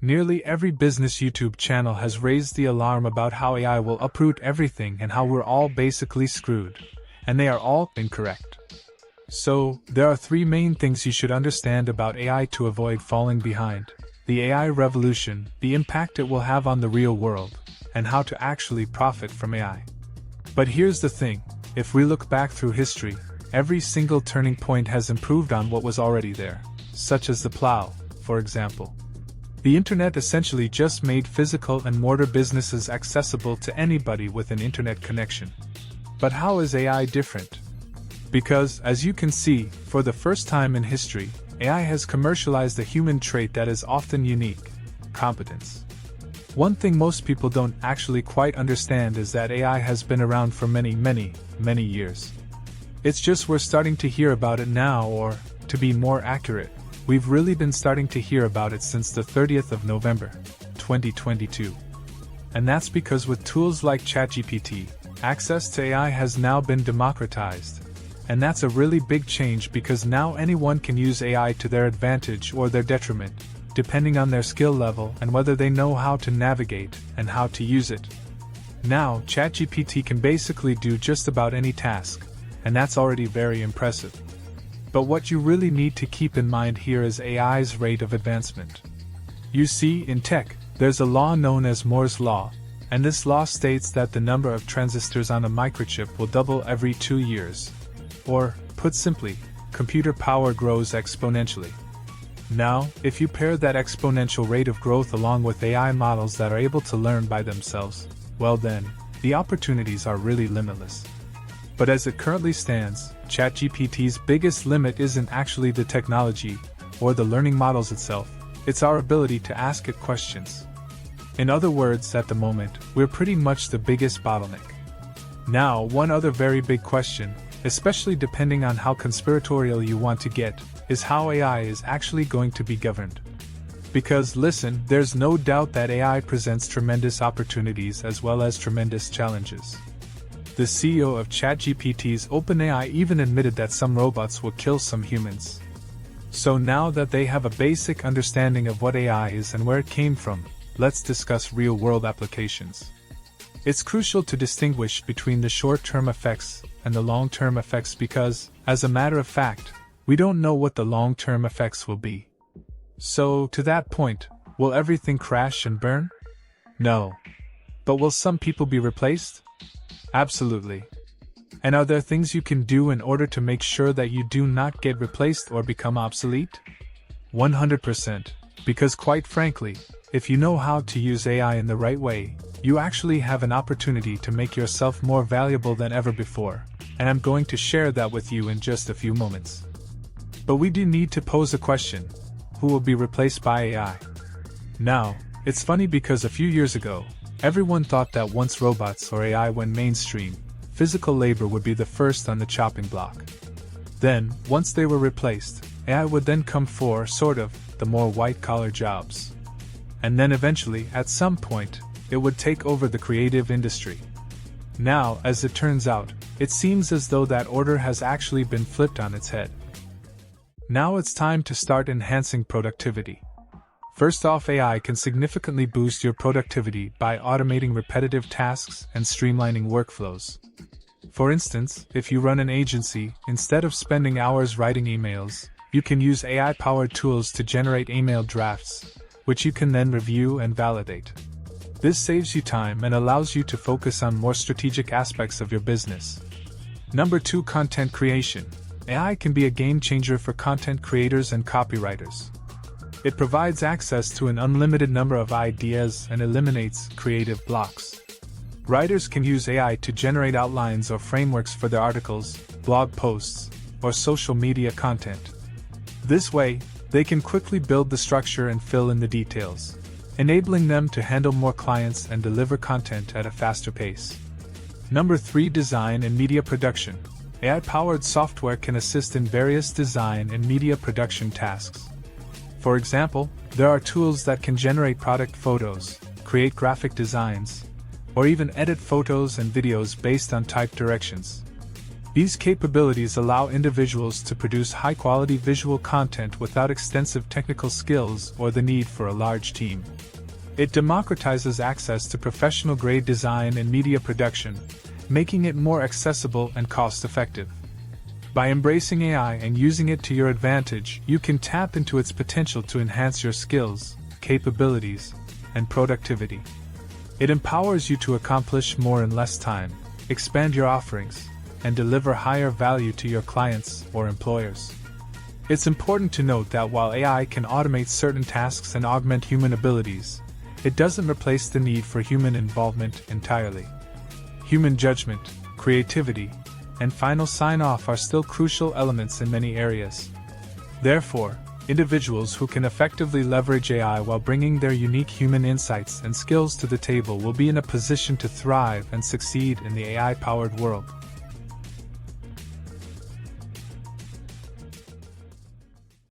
Nearly every business YouTube channel has raised the alarm about how AI will uproot everything and how we're all basically screwed. And they are all incorrect. So, there are three main things you should understand about AI to avoid falling behind: the AI revolution, the impact it will have on the real world, and how to actually profit from AI. But here's the thing, if we look back through history, every single turning point has improved on what was already there, such as the plow, for example. The internet essentially just made physical and mortar businesses accessible to anybody with an internet connection. But how is AI different? Because, as you can see, for the first time in history, AI has commercialized a human trait that is often unique: competence. One thing most people don't actually quite understand is that AI has been around for many years. It's just we're starting to hear about it now, or, to be more accurate, we've really been starting to hear about it since the 30th of November, 2022. And that's because with tools like ChatGPT, access to AI has now been democratized. And that's a really big change because now anyone can use AI to their advantage or their detriment, depending on their skill level and whether they know how to navigate and how to use it. Now, ChatGPT can basically do just about any task, and that's already very impressive. But what you really need to keep in mind here is AI's rate of advancement. You see, in tech, there's a law known as Moore's Law, and this law states that the number of transistors on a microchip will double every 2 years. Or, put simply, computer power grows exponentially. Now, if you pair that exponential rate of growth along with AI models that are able to learn by themselves, well then, the opportunities are really limitless. But as it currently stands, ChatGPT's biggest limit isn't actually the technology or the learning models itself, it's our ability to ask it questions. In other words, at the moment, we're pretty much the biggest bottleneck. Now, one other very big question, especially depending on how conspiratorial you want to get, is how AI is actually going to be governed. Because listen, there's no doubt that AI presents tremendous opportunities as well as tremendous challenges. The CEO of ChatGPT's OpenAI even admitted that some robots will kill some humans. So now that they have a basic understanding of what AI is and where it came from, let's discuss real-world applications. It's crucial to distinguish between the short-term effects and the long-term effects because, as a matter of fact, we don't know what the long-term effects will be. So, to that point, will everything crash and burn? No. But will some people be replaced? Absolutely. And are there things you can do in order to make sure that you do not get replaced or become obsolete? 100%. Because quite frankly, if you know how to use AI in the right way, you actually have an opportunity to make yourself more valuable than ever before, and I'm going to share that with you in just a few moments. But we do need to pose a question: who will be replaced by AI? Now, it's funny because a few years ago, everyone thought that once robots or AI went mainstream, physical labor would be the first on the chopping block. Then, once they were replaced, AI would then come for, sort of, the more white-collar jobs. And then eventually, at some point, it would take over the creative industry. Now, as it turns out, it seems as though that order has actually been flipped on its head. Now it's time to start enhancing productivity. First off, AI can significantly boost your productivity by automating repetitive tasks and streamlining workflows. For instance, if you run an agency, instead of spending hours writing emails, you can use AI-powered tools to generate email drafts, which you can then review and validate. This saves you time and allows you to focus on more strategic aspects of your business. Number 2, content creation. AI can be a game changer for content creators and copywriters. It provides access to an unlimited number of ideas and eliminates creative blocks. Writers can use AI to generate outlines or frameworks for their articles, blog posts, or social media content. This way, they can quickly build the structure and fill in the details, enabling them to handle more clients and deliver content at a faster pace. Number 3, design and media production. AI-powered software can assist in various design and media production tasks. For example, there are tools that can generate product photos, create graphic designs, or even edit photos and videos based on typed directions. These capabilities allow individuals to produce high-quality visual content without extensive technical skills or the need for a large team. It democratizes access to professional-grade design and media production, making it more accessible and cost-effective. By embracing AI and using it to your advantage, you can tap into its potential to enhance your skills, capabilities, and productivity. It empowers you to accomplish more in less time, expand your offerings, and deliver higher value to your clients or employers. It's important to note that while AI can automate certain tasks and augment human abilities, it doesn't replace the need for human involvement entirely. Human judgment, creativity, and final sign-off are still crucial elements in many areas. Therefore, individuals who can effectively leverage AI while bringing their unique human insights and skills to the table will be in a position to thrive and succeed in the AI-powered world.